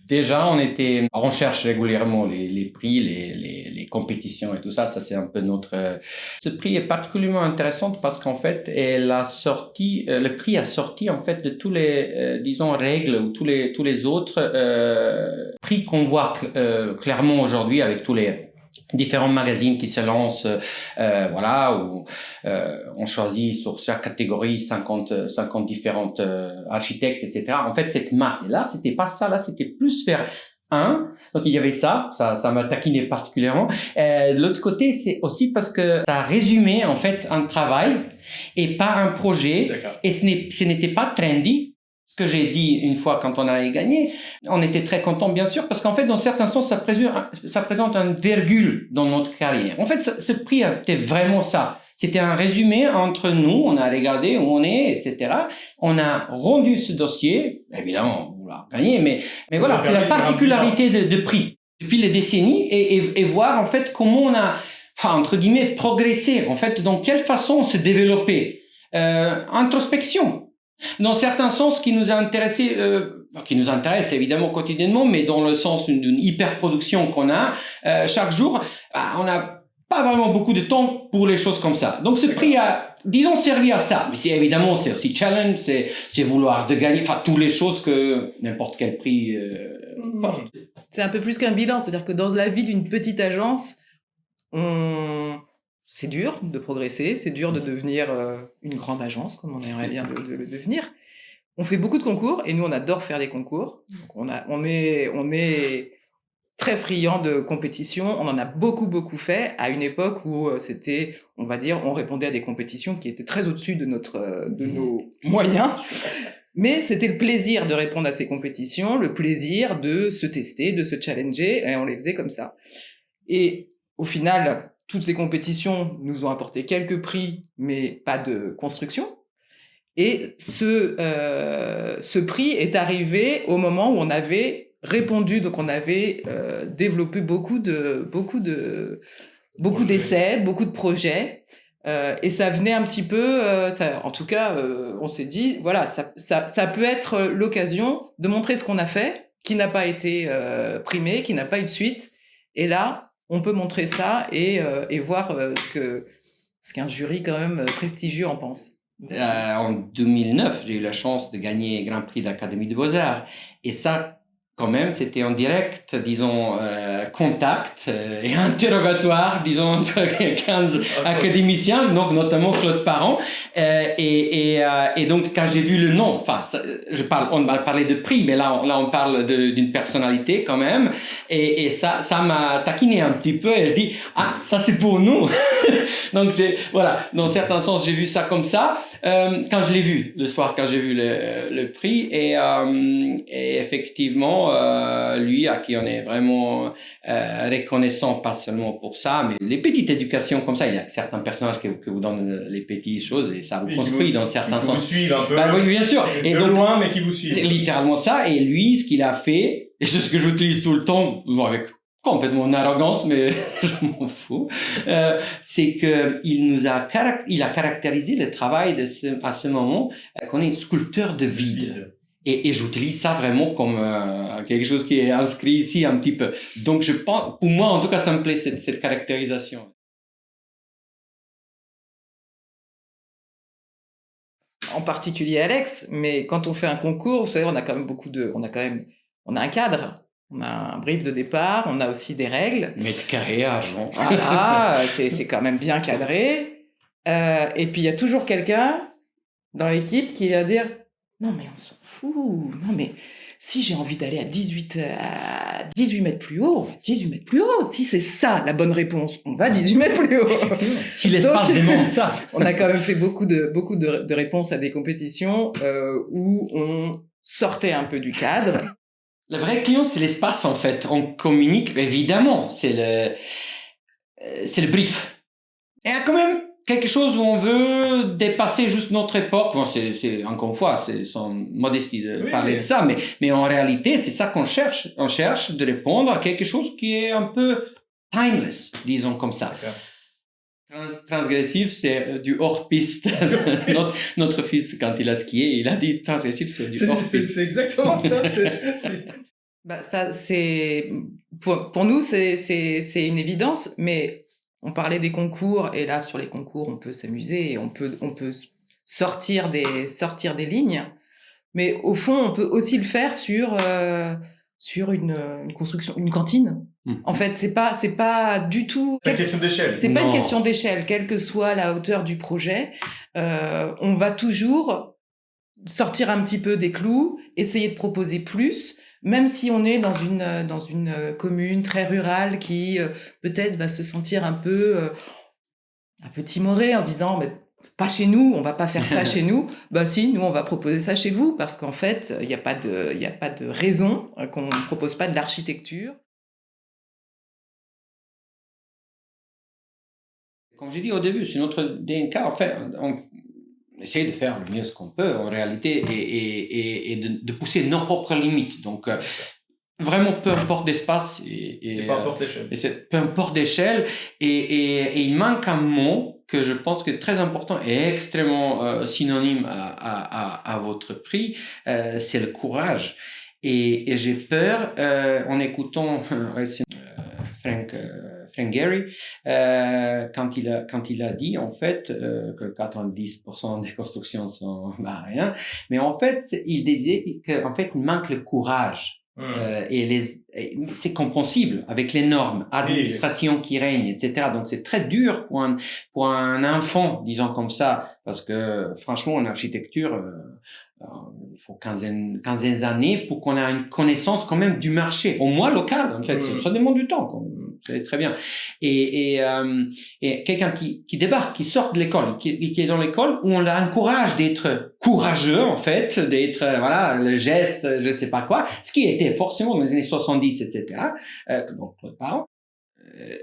Déjà, on cherche régulièrement les prix, les compétitions et tout ça. Ça, c'est un peu ce prix est particulièrement intéressant parce qu'en fait, le prix a sorti, en fait, de tous disons, règles ou tous les autres, prix qu'on voit, clairement aujourd'hui avec tous les différents magazines qui se lancent, voilà, où on choisit sur chaque catégorie 50 différentes architectes, etc. En fait, cette masse, et là, c'était pas ça, là, c'était plus faire un. Donc, il y avait ça m'a taquiné particulièrement. De l'autre côté, c'est aussi parce que ça résumait, en fait, un travail et pas un projet. D'accord. Et ce n'était pas trendy. Ce que j'ai dit une fois quand on a gagné, on était très contents, bien sûr, parce qu'en fait, dans certains sens, ça présente une virgule dans notre carrière. En fait, ce prix était vraiment ça. C'était un résumé entre nous, on a regardé où on est, etc. On a rendu ce dossier, évidemment, on l'a gagné, mais voilà, c'est la particularité de prix depuis les décennies et voir en fait comment on a, enfin, entre guillemets, progressé, en fait, dans quelle façon on s'est développé. Introspection. Dans certains sens, qui nous intéresse évidemment quotidiennement, mais dans le sens d'une hyper-production qu'on a chaque jour, on n'a pas vraiment beaucoup de temps pour les choses comme ça. Donc ce prix a, disons, servi à ça. Mais évidemment, c'est aussi challenge, c'est vouloir de gagner, enfin, toutes les choses que n'importe quel prix porte. C'est un peu plus qu'un bilan, c'est-à-dire que dans la vie d'une petite agence, c'est dur de progresser, c'est dur de devenir une grande agence, comme on aimerait bien de le devenir. On fait beaucoup de concours, et nous, on adore faire des concours. Donc on est très friand de compétition. On en a beaucoup, beaucoup fait à une époque où c'était, on va dire, on répondait à des compétitions qui étaient très au-dessus de nos moyens. Mais c'était le plaisir de répondre à ces compétitions, le plaisir de se tester, de se challenger, et on les faisait comme ça. Et au final, toutes ces compétitions nous ont apporté quelques prix, mais pas de construction. Et ce prix est arrivé au moment où on avait répondu, donc on avait développé beaucoup d'essais, beaucoup de projets, et ça venait un petit peu, en tout cas, on s'est dit, voilà, ça peut être l'occasion de montrer ce qu'on a fait, qui n'a pas été primé, qui n'a pas eu de suite, et là, on peut montrer ça et voir ce qu'un jury quand même prestigieux en pense. En 2009, j'ai eu la chance de gagner le Grand Prix de l'Académie des Beaux-Arts. Et ça, quand même, c'était en direct, disons, contact et interrogatoire, disons, entre 15 académiciens, donc notamment Claude Parent. Et donc, quand j'ai vu le nom, enfin, on va parler de prix, mais là on parle d'une personnalité quand même. Et ça m'a taquiné un petit peu. Elle dit, ah, ça c'est pour nous. Donc, voilà, dans certains sens, j'ai vu ça comme ça. Quand je l'ai vu, le soir, quand j'ai vu le prix, et effectivement, lui, à qui on est vraiment reconnaissant, pas seulement pour ça, mais les petites éducations comme ça, il y a certains personnages que vous donnent les petites choses et ça vous construit dans certains sens. Qui vous suivent un peu. Bah, oui, bien sûr. Et donc, loin, mais qui vous suivent. C'est littéralement ça. Et lui, ce qu'il a fait, et c'est ce que j'utilise tout le temps, avec complètement une arrogance, mais je m'en fous, c'est que il a caractérisé le travail à ce moment qu'on est sculpteur de vide. Et j'utilise ça vraiment comme quelque chose qui est inscrit ici un petit peu. Donc je pense, pour moi en tout cas, ça me plaît cette caractérisation. En particulier Alex, mais quand on fait un concours, vous savez, on a un cadre. On a un brief de départ, on a aussi des règles. Mètre carré, argent. Voilà, c'est quand même bien cadré. Et puis il y a toujours quelqu'un dans l'équipe qui vient dire « Non mais on s'en fout, non mais si j'ai envie d'aller à 18 mètres plus haut, on va 18 mètres plus haut. Si c'est ça la bonne réponse, on va 18 mètres plus haut. » Si l'espace demande ça. On a quand même fait beaucoup de réponses à des compétitions où on sortait un peu du cadre. Le vrai client, c'est l'espace, en fait. On communique, évidemment, c'est le brief. Et il y a quand même quelque chose où on veut dépasser juste notre époque. Bon, c'est encore une fois, c'est sans modestie de parler de ça, mais en réalité, c'est ça qu'on cherche. On cherche de répondre à quelque chose qui est un peu timeless, disons comme ça. Transgressif, c'est du hors-piste. Notre fils, quand il a skié, il a dit transgressif, c'est du hors-piste. C'est exactement ça. Bah, ça, pour nous, c'est une évidence, mais on parlait des concours, et là, sur les concours, on peut s'amuser et on peut sortir des lignes. Mais au fond, on peut aussi le faire sur une construction, une cantine. En fait, c'est pas du tout. C'est une question d'échelle. C'est pas une Non. question d'échelle, quelle que soit la hauteur du projet. On va toujours sortir un petit peu des clous, essayer de proposer plus, même si on est dans une commune très rurale qui peut-être va se sentir un peu timoré en se disant mais pas chez nous, on va pas faire ça chez nous. Bah si, nous on va proposer ça chez vous parce qu'en fait il y a pas de raison qu'on ne propose pas de l'architecture. Comme j'ai dit au début, c'est notre DNK. En fait, on essaye de faire le mieux ce qu'on peut en réalité et de pousser nos propres limites. Donc, vraiment, peu importe l'espace Et peu importe l'échelle. peu importe l'échelle. Et il manque un mot que je pense que est très important et extrêmement synonyme à votre prix, c'est le courage. Et j'ai peur, en écoutant Frank Gehry, quand il a dit en fait que 90% des constructions sont rien, mais en fait il disait qu'en fait il manque le courage. Et c'est compréhensible avec les normes, administration qui règne, etc. Donc c'est très dur pour un enfant, disons comme ça, parce que franchement en architecture, il faut quinzaine d'années pour qu'on ait une connaissance quand même du marché, au moins local en fait. Ça demande du temps, c'est très bien. Et quelqu'un qui débarque, qui sort de l'école, qui est dans l'école, où on l'encourage d'être courageux en fait, d'être voilà le geste, je sais pas quoi, ce qui était forcément dans les années 70, etc. Donc Claude Parent.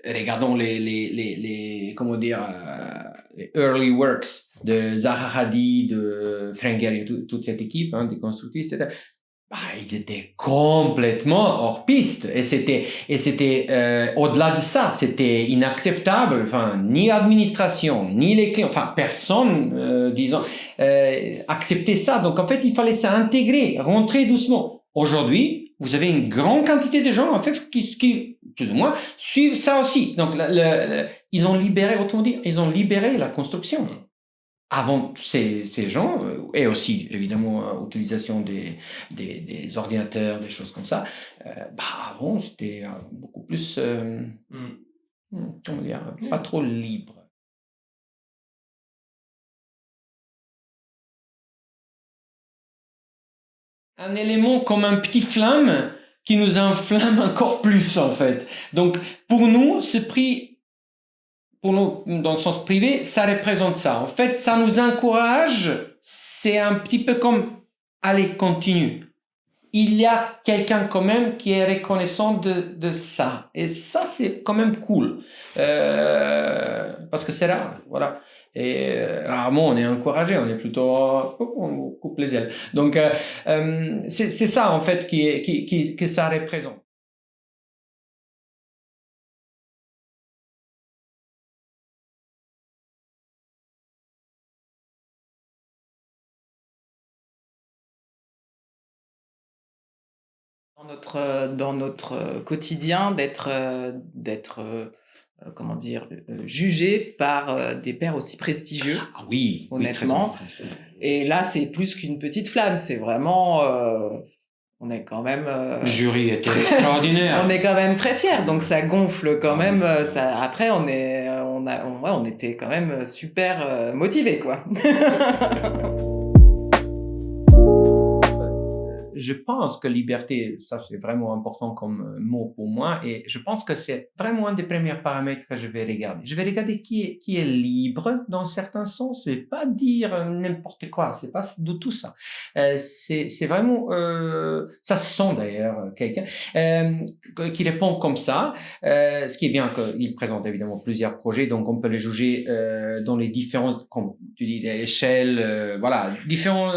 Regardons les comment dire les early works de Zaha Hadid, de Frank Gehry, toute cette équipe des constructeurs, etc. Bah, ils étaient complètement hors piste et c'était au-delà de ça, c'était inacceptable. Enfin, ni administration, ni les clients, enfin personne, disons, acceptait ça. Donc en fait, il fallait s'intégrer, rentrer doucement. Aujourd'hui, vous avez une grande quantité de gens en fait qui plus ou moins suivent ça aussi. Donc ils ont libéré, autrement dit, ils ont libéré la construction. Avant ces gens, et aussi évidemment utilisation des ordinateurs, des choses comme ça, avant c'était beaucoup plus, comment dire, pas trop libre. Un élément comme un petit flamme qui nous inflamme encore plus en fait. Donc pour nous, ce prix, pour nous, dans le sens privé, ça représente ça. En fait, ça nous encourage. C'est un petit peu comme, allez, continue. Il y a quelqu'un quand même qui est reconnaissant de ça. Et ça, c'est quand même cool. Parce que c'est rare, voilà. Et rarement, on est encouragé, on est plutôt, on coupe les ailes. Donc, c'est ça, en fait, que ça représente. Dans notre quotidien, d'être comment dire, jugé par des pairs aussi prestigieux. Ah oui, honnêtement. Oui, et là, c'est plus qu'une petite flamme, c'est vraiment, on est quand même. Le jury était extraordinaire. On est quand même très fiers, donc ça gonfle quand même. Ça. Après, on était quand même super motivés, quoi. Je pense que liberté, ça c'est vraiment important comme mot pour moi, et je pense que c'est vraiment un des premiers paramètres que je vais regarder. Je vais regarder qui est libre dans certains sens, et pas dire n'importe quoi, c'est pas du tout ça. C'est vraiment, ça se sent d'ailleurs, quelqu'un qui répond comme ça, ce qui est bien qu'il présente évidemment plusieurs projets, donc on peut les juger dans les différents, comme tu dis, échelles, voilà, différents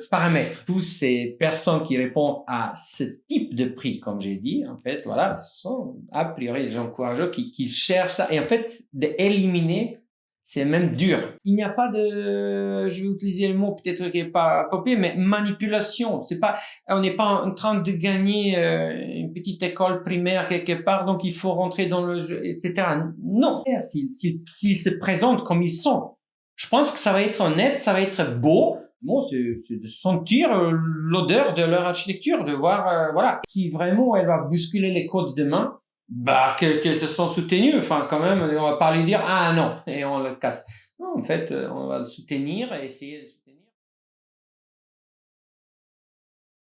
paramètres. Tous ces personnes qui répondent à ce type de prix, comme j'ai dit, en fait, voilà, ce sont a priori des gens courageux qui cherchent ça, et en fait, d'éliminer C'est même dur. Il n'y a pas de, je vais utiliser le mot peut-être qui est pas approprié, mais manipulation. C'est pas, on n'est pas en train de gagner une petite école primaire quelque part, donc il faut rentrer dans le jeu, etc. Non. S'ils se présentent comme ils sont, je pense que ça va être honnête, ça va être beau. Bon, c'est de sentir l'odeur de leur architecture, de voir, voilà, si vraiment elle va bousculer les codes demain. Bah, qu'elles se sont soutenues. Enfin, quand même, on va pas lui dire, ah non, et on le casse. Non, en fait, on va le soutenir et essayer de